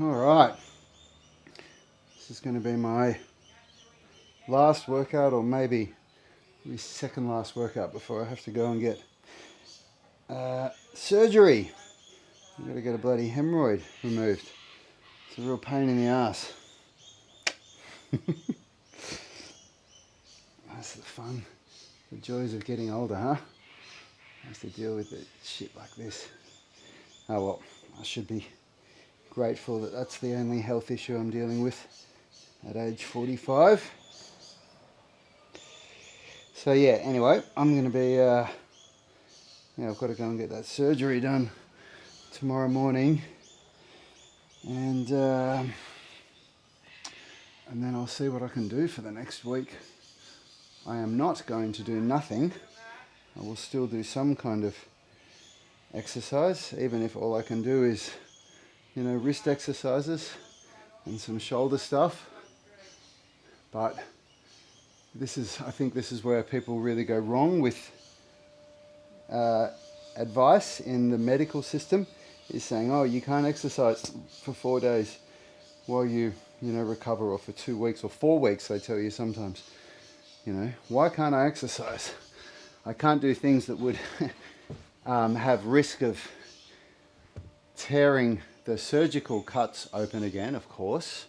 Alright, this is going to be my last workout, or maybe second last workout before I have to go and get surgery. I've got to get a bloody hemorrhoid removed. It's a real pain in the ass. That's the fun, the joys of getting older, huh? I have to deal with shit like this. Oh well, I should be grateful that that's the only health issue I'm dealing with at age 45. So yeah, anyway, I'm going to be, I've got to go and get that surgery done tomorrow morning, and then I'll see what I can do for the next week. I am not going to do nothing. I will still do some kind of exercise, even if all I can do is, wrist exercises and some shoulder stuff. But I think this is where people really go wrong with advice in the medical system, is saying, oh, you can't exercise for 4 days while you recover, or for 2 weeks or 4 weeks, they tell you sometimes. Why can't I exercise? I can't do things that would have risk of tearing the surgical cuts open again, of course,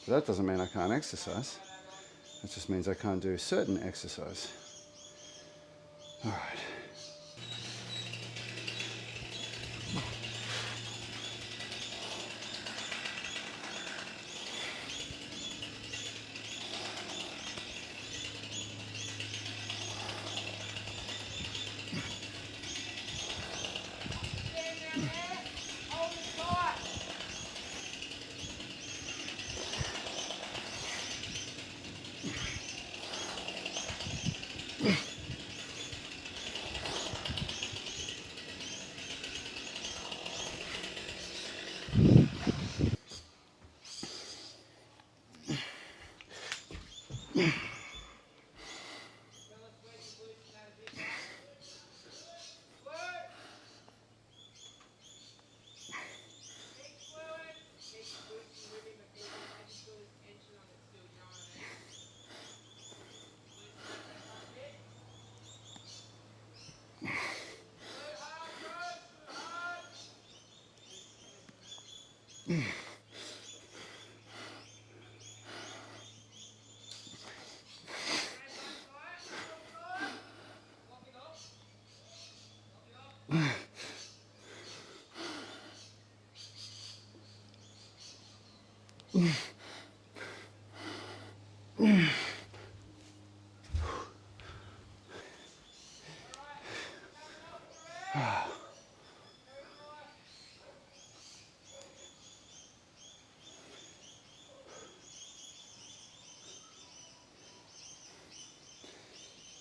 but that doesn't mean I can't exercise. It just means I can't do certain exercise. All right.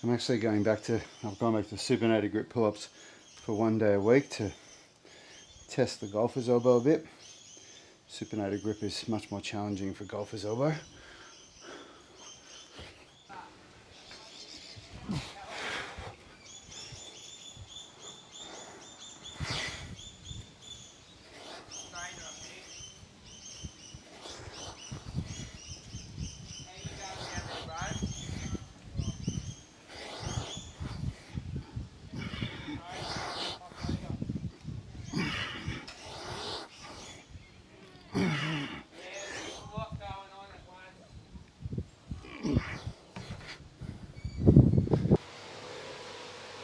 I'm actually I've gone back to supinated grip pull-ups for 1 day a week to test the golfer's elbow a bit. Supinated grip is much more challenging for golfer's elbow.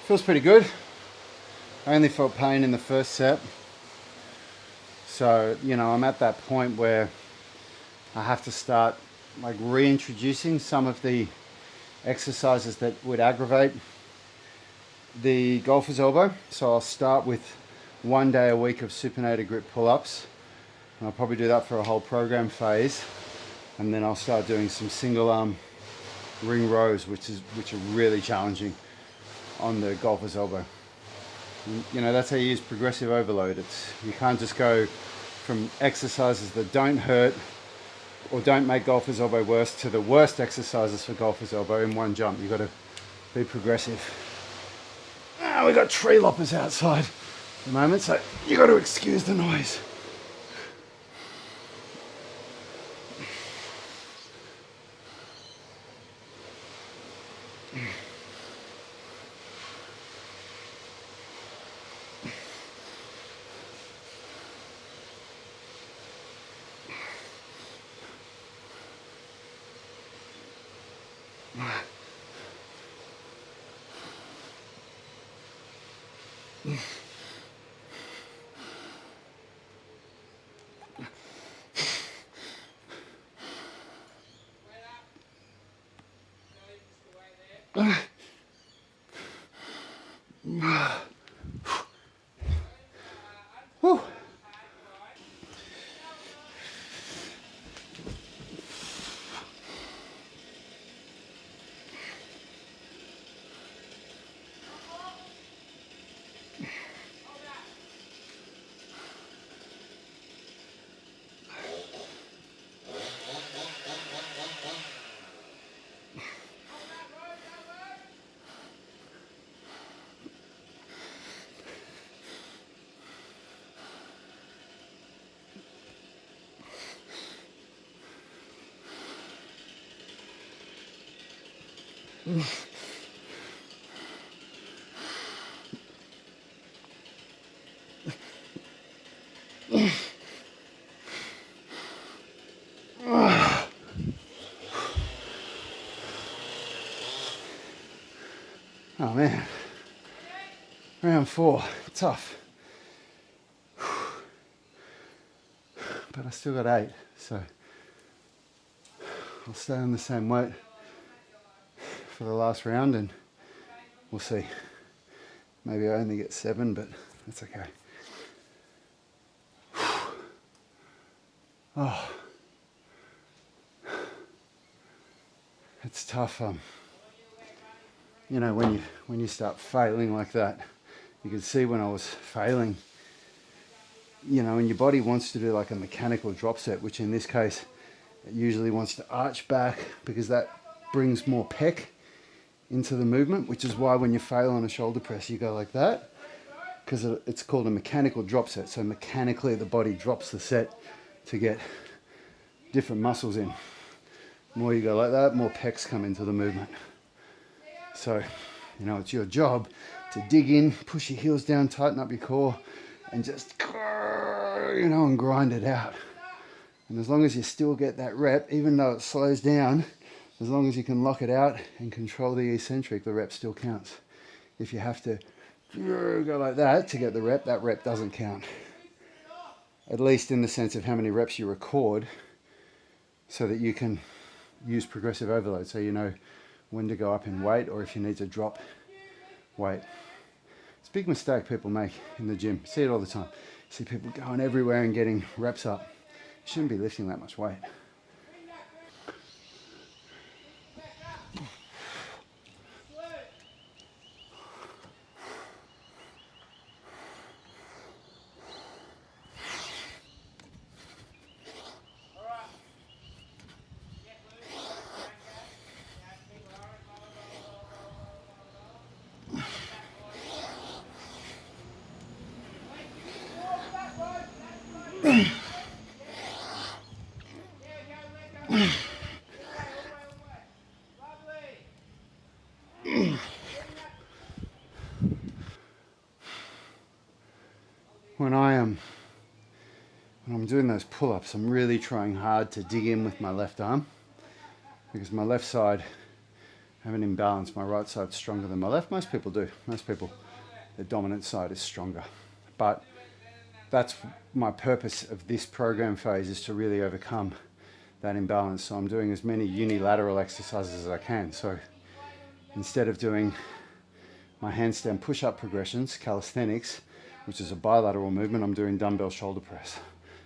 Feels pretty good. I only felt pain in the first set. So, I'm at that point where I have to start reintroducing some of the exercises that would aggravate the golfer's elbow. So I'll start with 1 day a week of supinated grip pull-ups. And I'll probably do that for a whole program phase. And then I'll start doing some single arm ring rows, which are really challenging on the golfer's elbow. That's how you use progressive overload. You can't just go from exercises that don't hurt or don't make golfer's elbow worse to the worst exercises for golfer's elbow in one jump. You've got to be progressive. We've got tree loppers outside at the moment, so you've got to excuse the noise. Whew. Oh man, round 4, tough. But I still got 8, so I'll stay on the same weight for the last round and we'll see. Maybe I only get 7, but that's okay. Oh, it's tough. You know, when you start failing like that, you can see when I was failing, you know, and your body wants to do like a mechanical drop set, which in this case, it usually wants to arch back because that brings more pec into the movement, which is why when you fail on a shoulder press, you go like that, because it's called a mechanical drop set. So mechanically the body drops the set to get different muscles in. The more you go like that, more pecs come into the movement. So, you know, it's your job to dig in, push your heels down, tighten up your core, and just, you know, and grind it out. And as long as you still get that rep, even though it slows down, as long as you can lock it out and control the eccentric, the rep still counts. If you have to go like that to get the rep, that rep doesn't count. At least in the sense of how many reps you record, so that you can use progressive overload, so you know when to go up in weight or if you need to drop weight. It's a big mistake people make in the gym. See it all the time. See people going everywhere and getting reps up. You shouldn't be lifting that much weight. When I'm doing those pull-ups, I'm really trying hard to dig in with my left arm, because my left side, I have an imbalance. My right side's stronger than my left. Most people do. Most people, the dominant side is stronger. But that's my purpose of this program phase, is to really overcome that imbalance. So I'm doing as many unilateral exercises as I can. So instead of doing my handstand push-up progressions, calisthenics, which is a bilateral movement, I'm doing dumbbell shoulder press.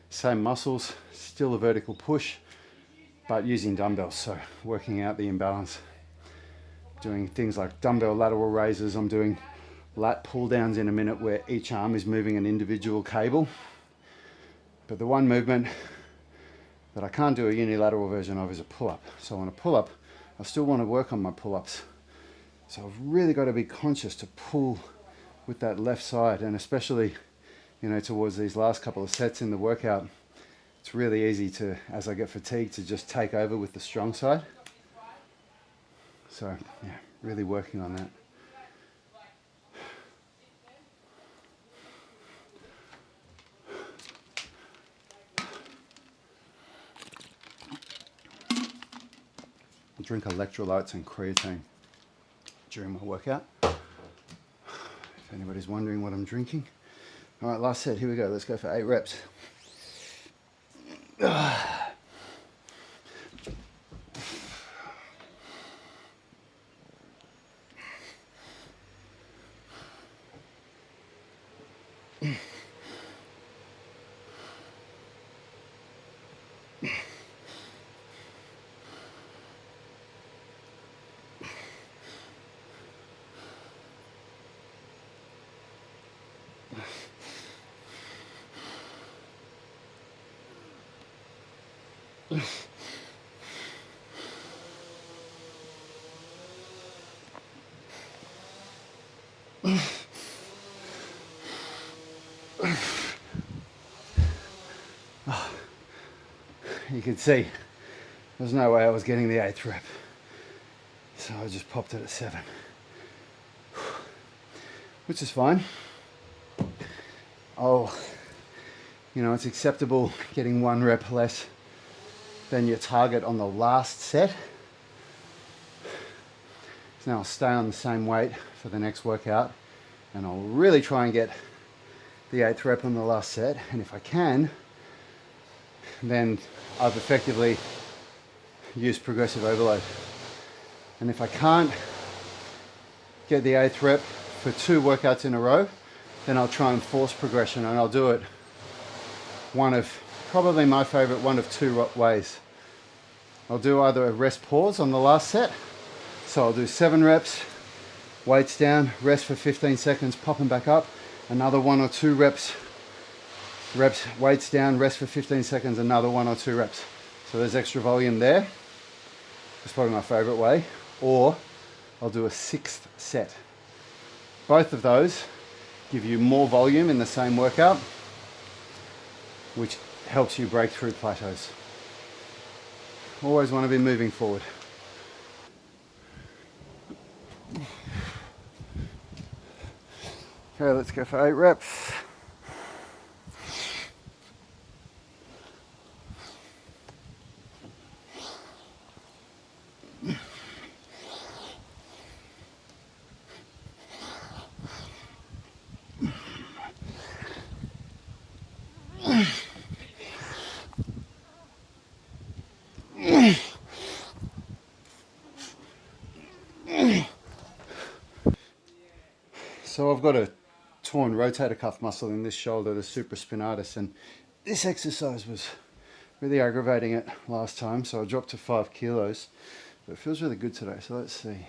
Same muscles, still a vertical push, but using dumbbells, so working out the imbalance. Doing things like dumbbell lateral raises. I'm doing lat pull downs in a minute where each arm is moving an individual cable. But the one movement that I can't do a unilateral version of is a pull-up. So on a pull-up, I still want to work on my pull-ups. So I've really got to be conscious to pull with that left side, and especially, you know, towards these last couple of sets in the workout, it's really easy to, as I get fatigued, to just take over with the strong side. So yeah, really working on that. I drink electrolytes and creatine during my workout, if anybody's wondering what I'm drinking. All right, last set, here we go. Let's go for 8 reps. You can see there's no way I was getting the 8th rep, so I just popped it at 7, which is fine. Oh, you know, it's acceptable getting 1 rep less than your target on the last set. So now I'll stay on the same weight for the next workout, and I'll really try and get the 8th rep on the last set, and if I can, then I've effectively used progressive overload. And if I can't get the 8th rep for 2 workouts in a row, then I'll try and force progression, and I'll do it one of, probably my favorite, one of 2 ways. I'll do either a rest pause on the last set, so I'll do 7 reps, weights down, rest for 15 seconds, pop them back up, another 1 or 2 reps, weights down, rest for 15 seconds, another 1 or 2 reps. So there's extra volume there. It's probably my favorite way. Or I'll do a 6th set. Both of those give you more volume in the same workout, which helps you break through plateaus. Always want to be moving forward. Okay, let's go for 8 reps. So I've got a torn rotator cuff muscle in this shoulder, the supraspinatus, and this exercise was really aggravating it last time, so I dropped to 5 kilos, but it feels really good today, so let's see.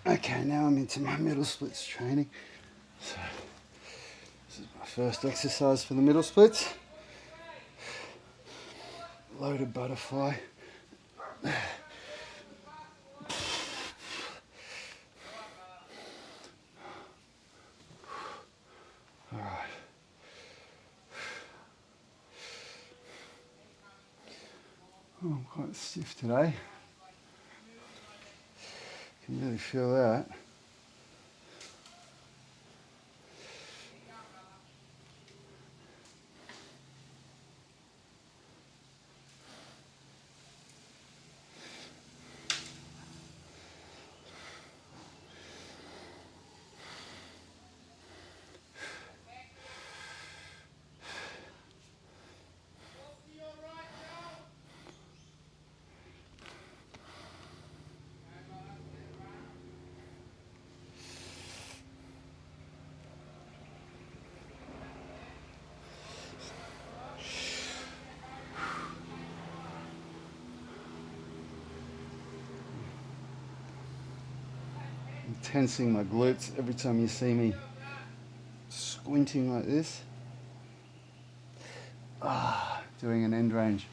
Okay, now I'm into my middle splits training. So this is my first exercise for the middle splits. Loaded butterfly. All right. Oh, I'm quite stiff today. Can really feel that. I'm tensing my glutes every time you see me squinting like this. Doing an end range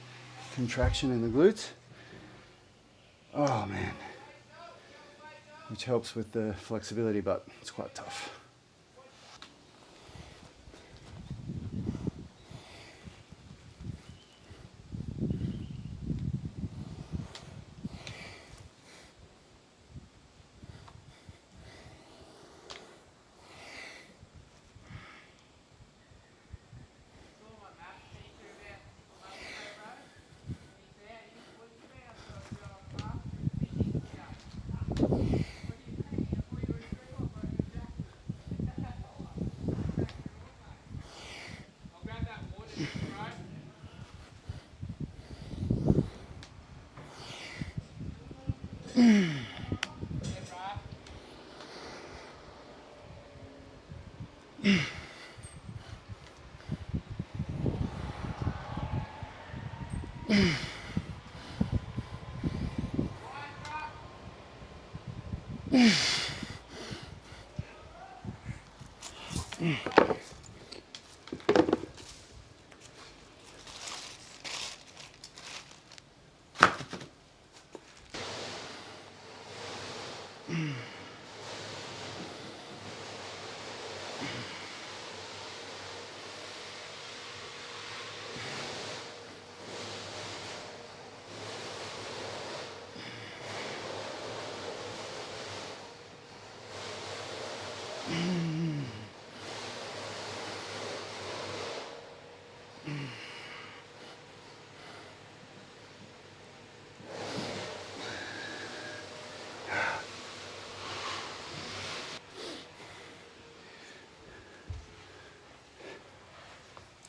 contraction in the glutes. Oh man. Which helps with the flexibility, but it's quite tough.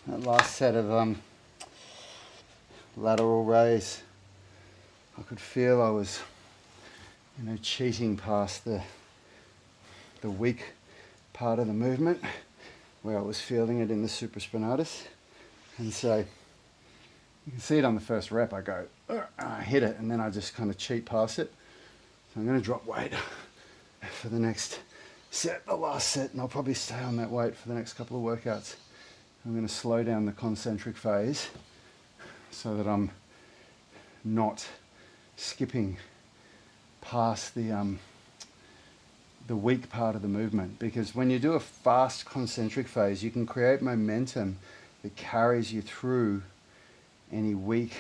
That last set of lateral raise, I could feel I was, cheating past the weak part of the movement where I was feeling it in the supraspinatus. And so you can see it on the first rep. I go, I hit it, and then I just kind of cheat past it. So I'm going to drop weight for the next set, the last set, and I'll probably stay on that weight for the next couple of workouts. I'm going to slow down the concentric phase so that I'm not skipping past the weak part of the movement. Because when you do a fast concentric phase, you can create momentum that carries you through any weak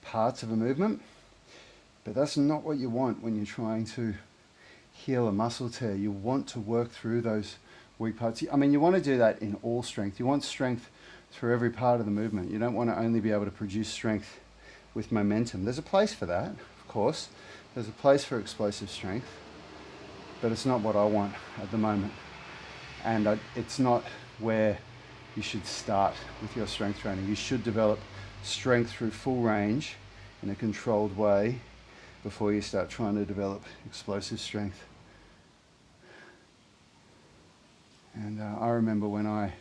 parts of a movement. But that's not what you want when you're trying to heal a muscle tear. You want to work through those weak parts. I mean, you want to do that in all strength. You want strength through every part of the movement. You don't want to only be able to produce strength with momentum. There's a place for that, of course. There's a place for explosive strength, but it's not what I want at the moment. And it's not where you should start with your strength training. You should develop strength through full range in a controlled way before you start trying to develop explosive strength. And I remember when I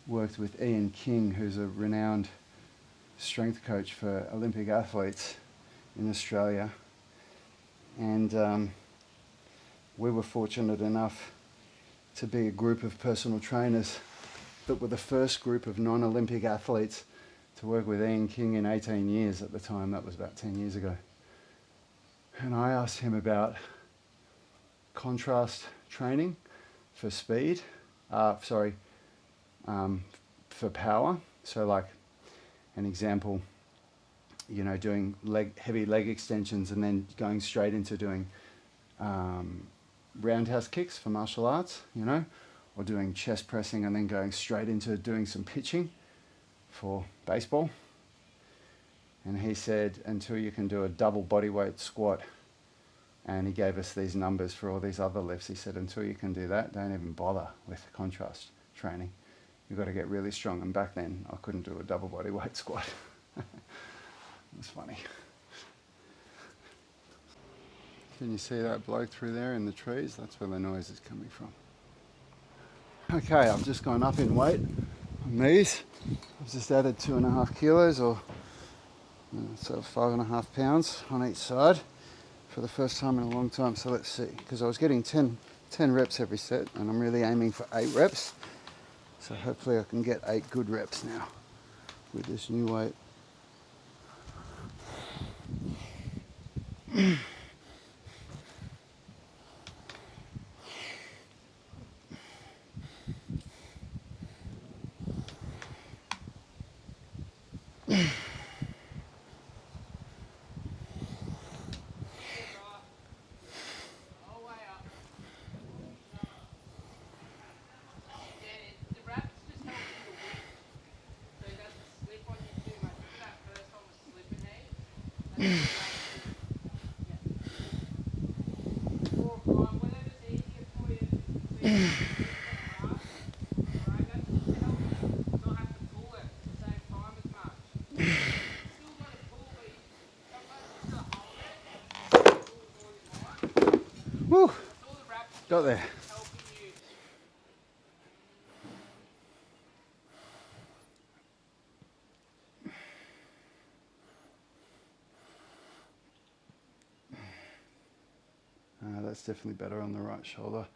worked with Ian King, who's a renowned strength coach for Olympic athletes in Australia. And we were fortunate enough to be a group of personal trainers that were the first group of non-Olympic athletes to work with Ian King in 18 years at the time. That was about 10 years ago. And I asked him about contrast training for speed, for power. So like an example, doing heavy leg extensions and then going straight into doing roundhouse kicks for martial arts, or doing chest pressing and then going straight into doing some pitching for baseball. And he said, until you can do a double bodyweight squat, and he gave us these numbers for all these other lifts. He said, until you can do that, don't even bother with contrast training. You've got to get really strong. And back then, I couldn't do a double bodyweight squat. It was funny. Can you see that bloke through there in the trees? That's where the noise is coming from. Okay, I've just gone up in weight on these. I've just added 2.5 kilos, or so 5.5 pounds on each side for the first time in a long time. So let's see, because I was getting 10 reps every set, and I'm really aiming for 8 reps. So hopefully I can get 8 good reps now with this new weight. Got there. That's definitely better on the right shoulder.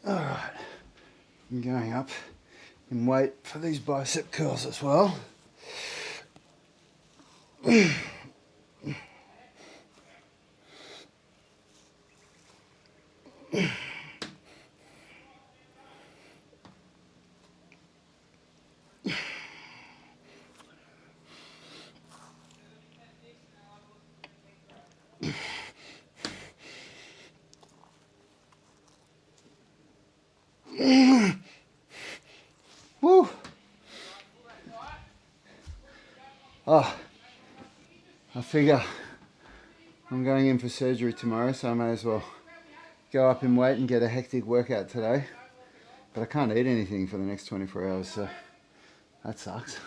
All right, I'm going up in weight for these bicep curls as well. Woo! Oh, I figure I'm going in for surgery tomorrow, so I may as well go up in weight and get a hectic workout today. But I can't eat anything for the next 24 hours, so that sucks.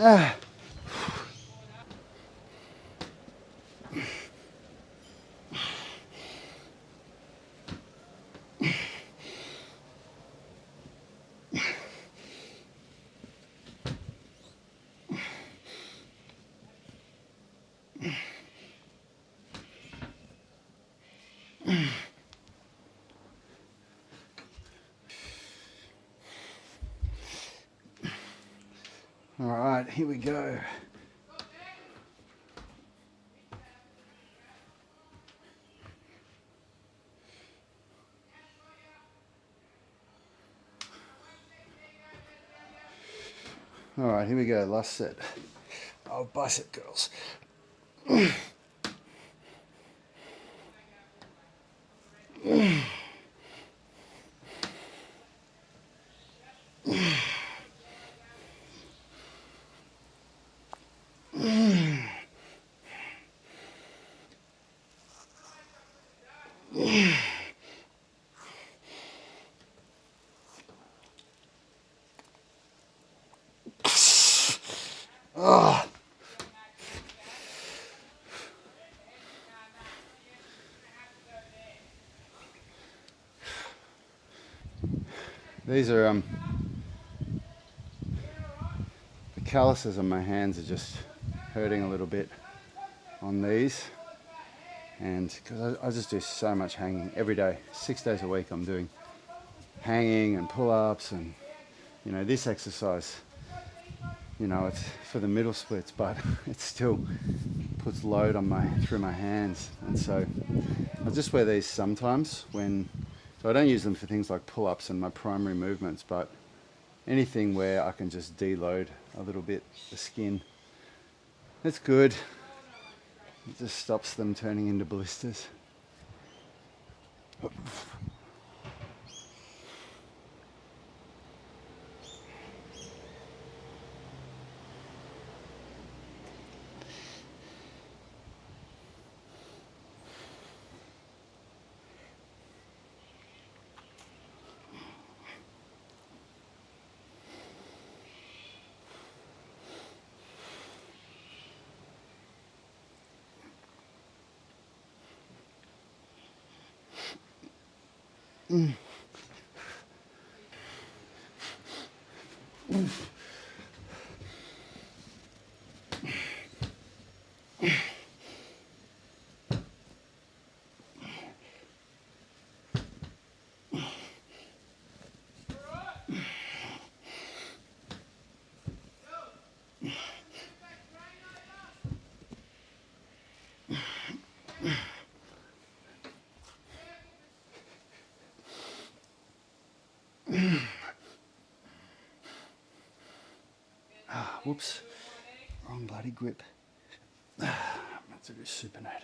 All right, here we go. All right, here we go, last set. Oh, bicep curls. Oh. These are the calluses on my hands are just hurting a little bit on these, and because I just do so much hanging every day, 6 days a week I'm doing hanging and pull-ups, and you know, this exercise, you know, it's for the middle splits, but it still puts load on through my hands. And so I just wear these sometimes so I don't use them for things like pull-ups and my primary movements, but anything where I can just deload a little bit the skin. It's good. It just stops them turning into blisters. Whoops, wrong bloody grip. I'm meant to do supinated.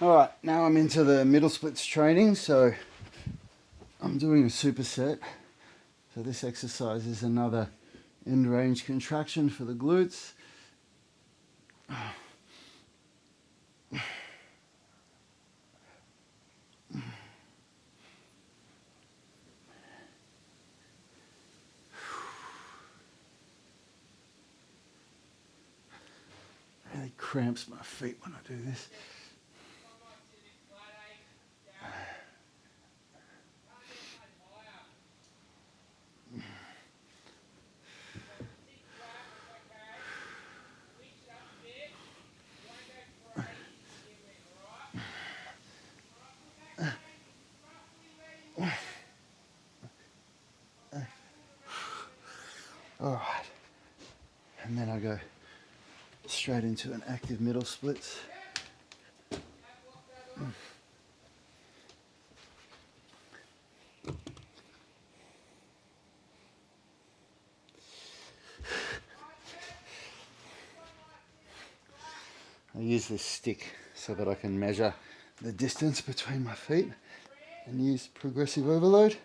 All right, now I'm into the middle splits training, so I'm doing a superset. So this exercise is another end range contraction for the glutes. Really cramps my feet when I do this. All right. And then I go straight into an active middle splits. I use this stick so that I can measure the distance between my feet and use progressive overload.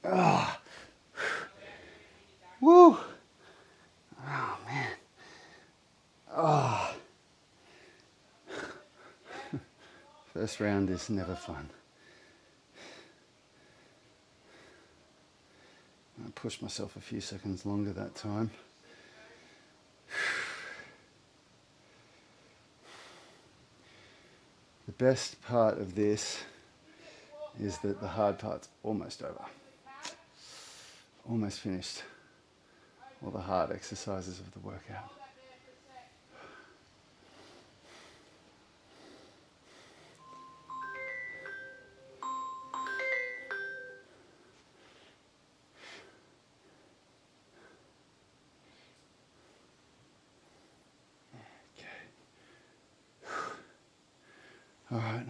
Ah, woo! Oh man. Ah. First round is never fun. I pushed myself a few seconds longer that time. The best part of this is that the hard part's almost over. Almost finished all the hard exercises of the workout. All right.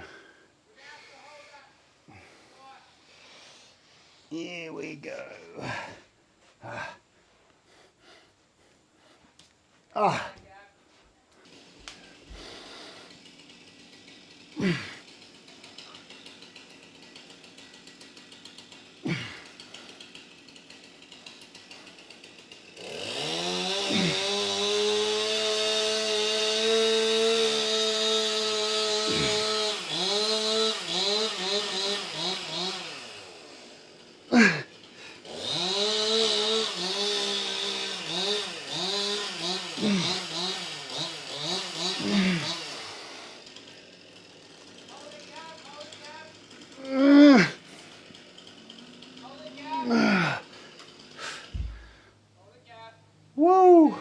Here we go. Ah. Woo!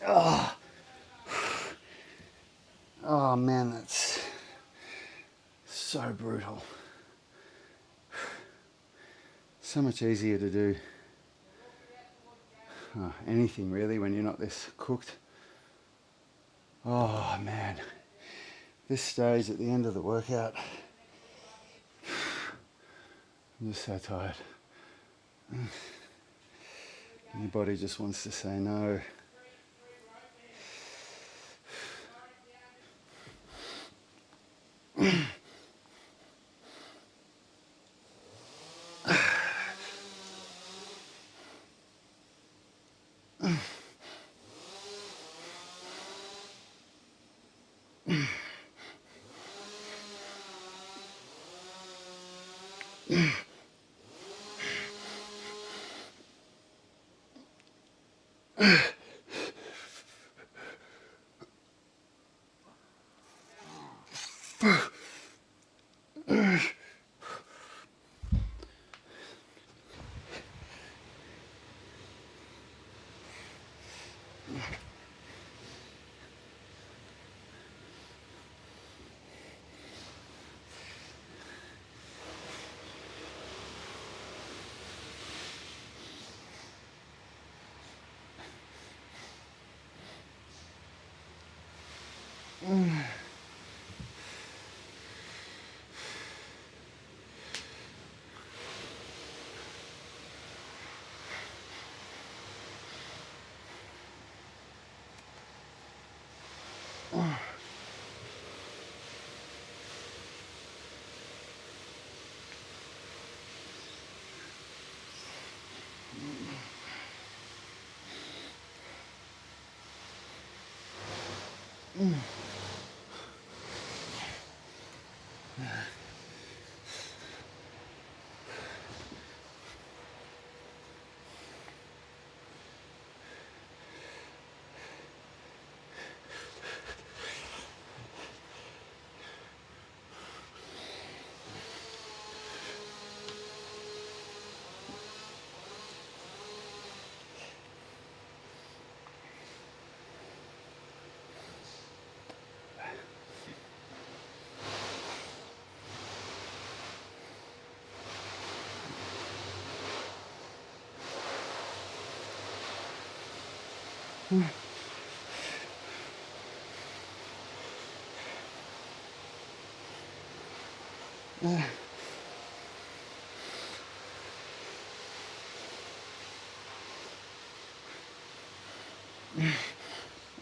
Oh. Oh man, that's so brutal. So much easier to do anything really when you're not this cooked. Oh man, this stage at the end of the workout, I'm just so tired. Your body just wants to say no.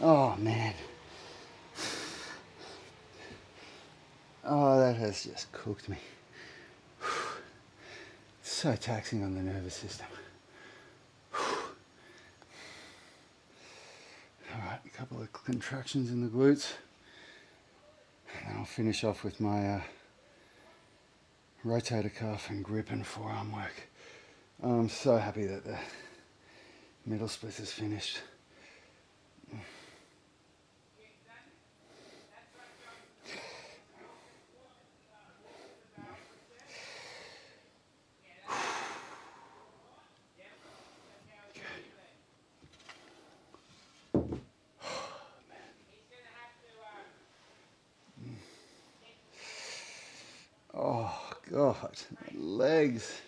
Oh man. Oh, that has just cooked me. It's so taxing on the nervous system. Alright, a couple of contractions in the glutes. And then I'll finish off with my rotator cuff and grip and forearm work. I'm so happy that the middle split is finished. Oh God, my legs.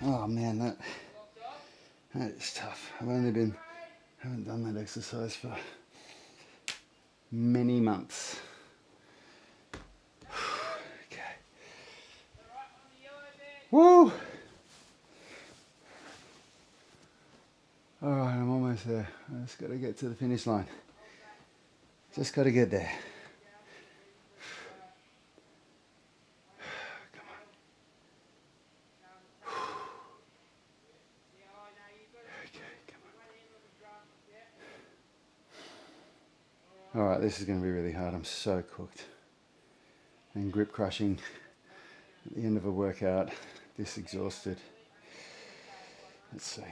Oh man, that is tough. Haven't done that exercise for many months. Okay. Woo! Alright, I'm almost there. I just got to get to the finish line. Just got to get there. All right, this is going to be really hard. I'm so cooked. And grip crushing at the end of a workout, this exhausted. Let's see.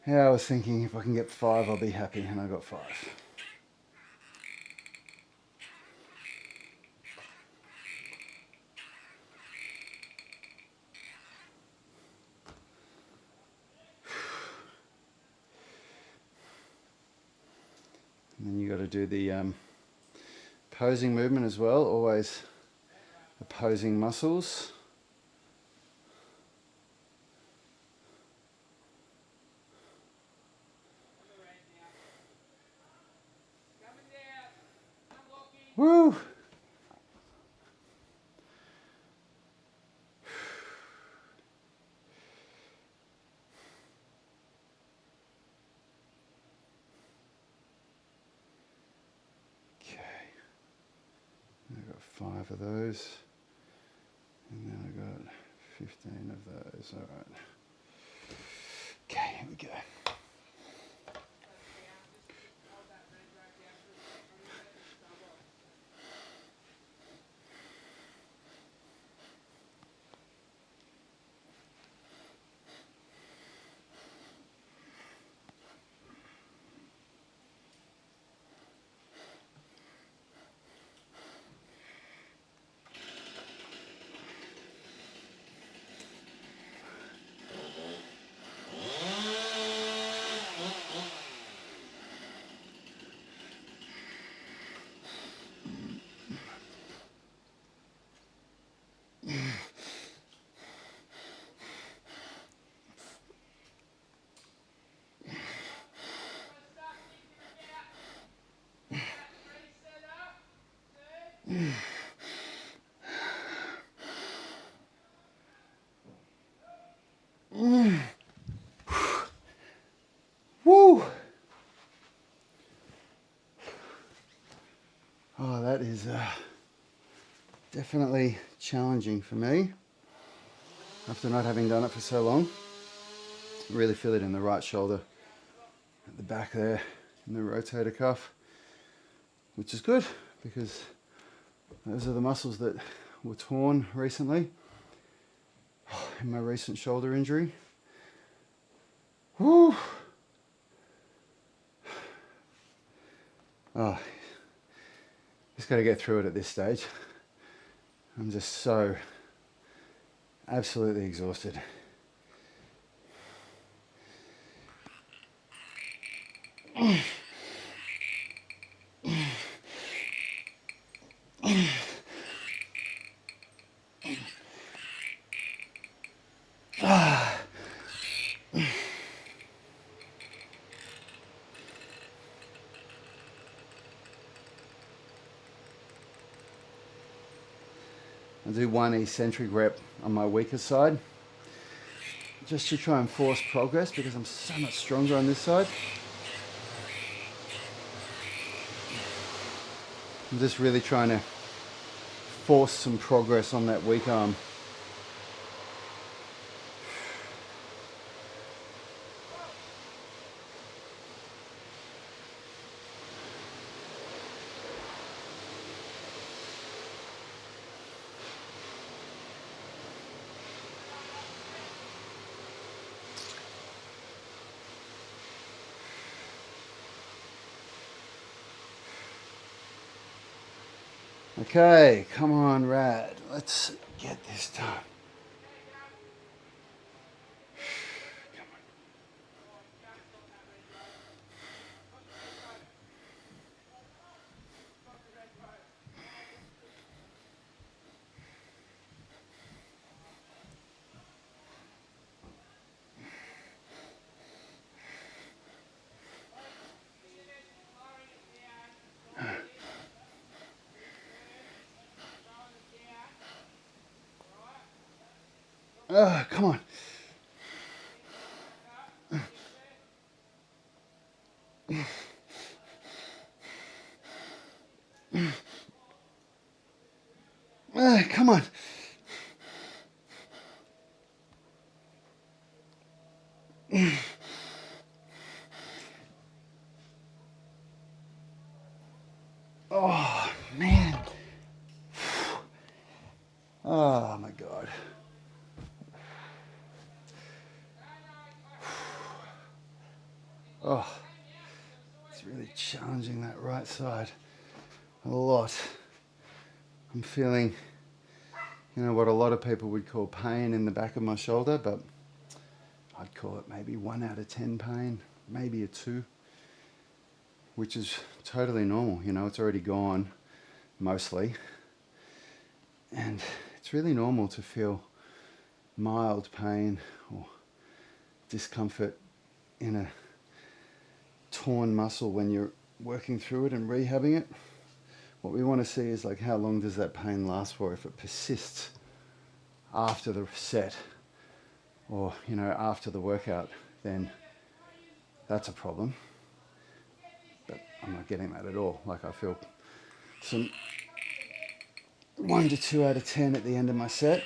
Yeah, I was thinking if I can get 5, I'll be happy, and I got 5. And then you got to do the posing movement as well, always opposing muscles. Woo! Okay, I got 5 of those, and then I got 15 of those. All right. Okay, here we go. Woo! Oh, that is definitely challenging for me after not having done it for so long. Really feel it in the right shoulder at the back there in the rotator cuff, which is good because those are the muscles that were torn recently in my recent shoulder injury. Woo! Oh, just got to get through it at this stage. I'm just so absolutely exhausted. I'll do 1 eccentric rep on my weaker side, just to try and force progress because I'm so much stronger on this side. I'm just really trying to force some progress on that weak arm. Okay, come on, Rad. Let's get this done. Come on. Come on. Oh, man. Oh, my God. Oh, it's really challenging that right side a lot. I'm feeling, what a lot of people would call pain in the back of my shoulder, but I'd call it maybe 1 out of 10 pain, maybe a 2, which is totally normal. It's already gone, mostly. And it's really normal to feel mild pain or discomfort in a torn muscle when you're working through it and rehabbing it. What we want to see is like, how long does that pain last for? If it persists after the set or, after the workout, then that's a problem. But I'm not getting that at all. Like, I feel some 1 to 2 out of 10 at the end of my set.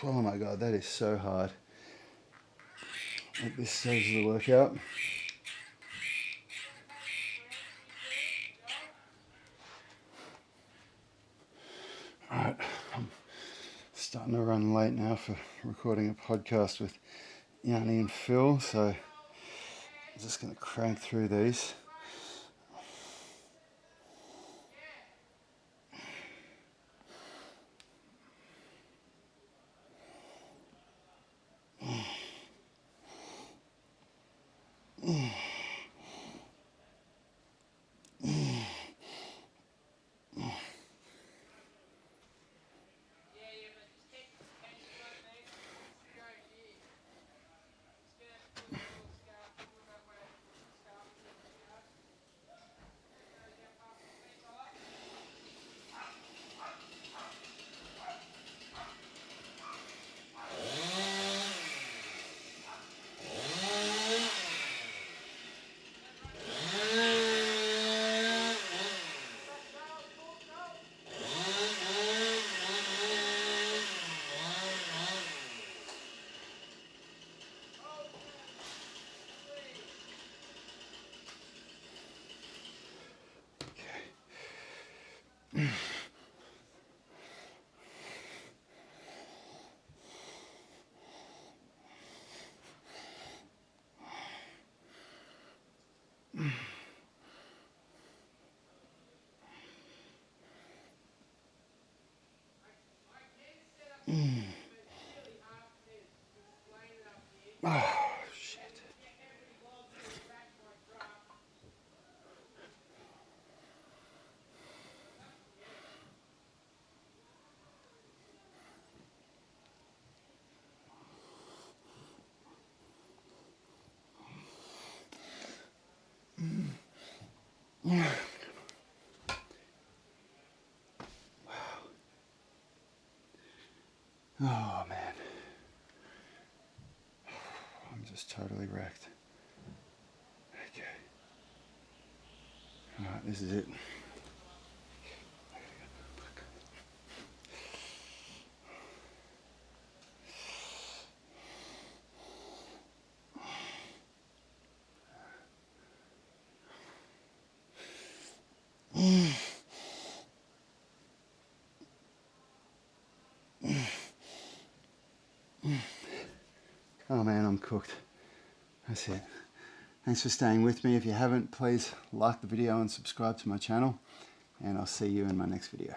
Oh my God, that is so hard at this stage of the workout. Alright, I'm starting to run late now for recording a podcast with Yanni and Phil, so I'm just going to crank through these. Oh, shit. Oh man, I'm just totally wrecked. Okay. Alright, this is it. Oh man, I'm cooked. That's it. Thanks for staying with me. If you haven't, please like the video and subscribe to my channel, and I'll see you in my next video.